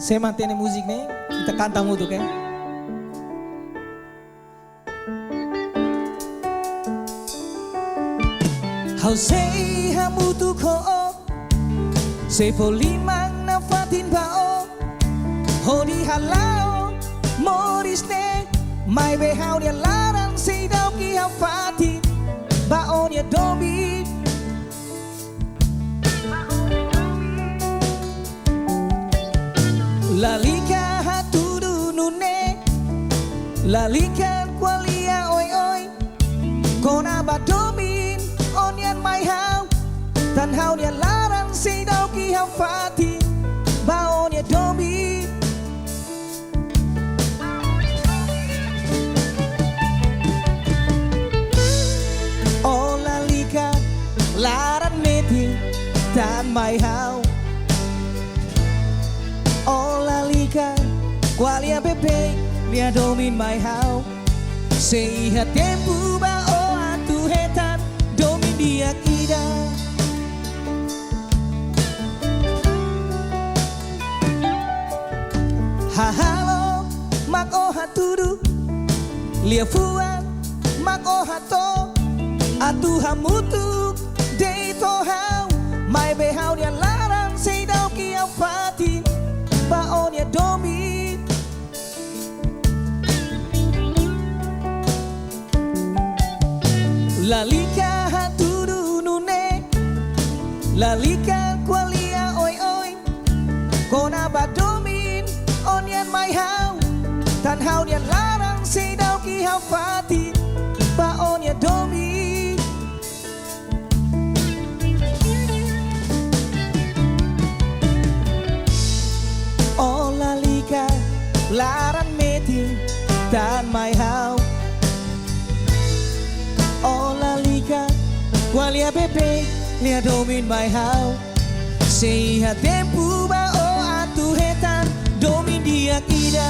Saya mantiene musik nih, kita canta muito, oke? Hau sei hamutu ko, sei polimang na fatin bao, hodi halao, moris ne, mai be hau dia larang sei dau ki hau fatin, bao dia domi. Lalika hatudu nune, lalika kwalia oi oi, kona badomin onian mai hau, tan hau nia larang si dau ki hau fati, ba onia domi. Oh lalika larang neti tan mai hau. Oh lalika, qualia bebê, lia domin mai hau. Sei ha tempo ba o atu hetan, domin dia kida. Ha halo, mak o hatudu, lia fuan, mak o hato, atu hamutu, deito hau, mai be hau dia larang sei dau ki au fati. Baonia domi. Lalika hatudu nune, lalika kwalia oi oi, kona badomin onian mai hau, tan hau dia larang si dau ki hau fati, baonia domi. Laran meti tan mai hau. Oh lalika, qualia bebê, lia domin mai hau. Sei ha tempo ba o atu hetan, domin dia kida.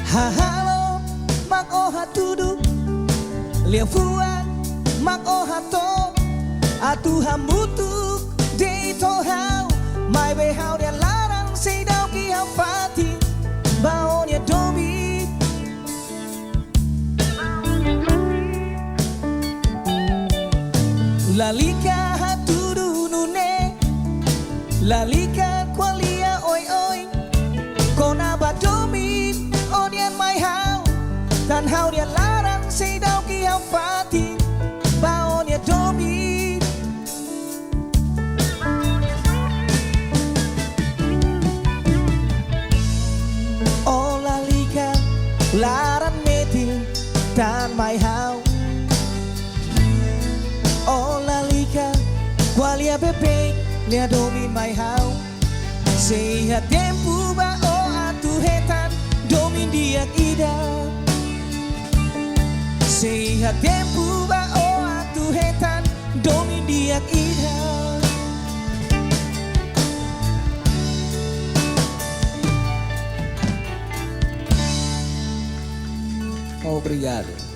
Ha halo, mak o hatudu, lia fuan, mak o hato, atu hamutu, deito hau, mai be hau dia larang sei dau ki hau fati, baonia domi. Lalika hatudu nune, lalika kwalia oi oi, kona badomi onian mai hau, tan hau dia larang sei dau ki hau fati, baonia domi. Oh lalika laran meti tan mai hau. Oh lalika qualia bebê, lia domin mai hau. Sei ha tempo ba o atu hetan, domin dia kida. Sei ha tempo ba o atu hetan, domin dia kida. Obrigado.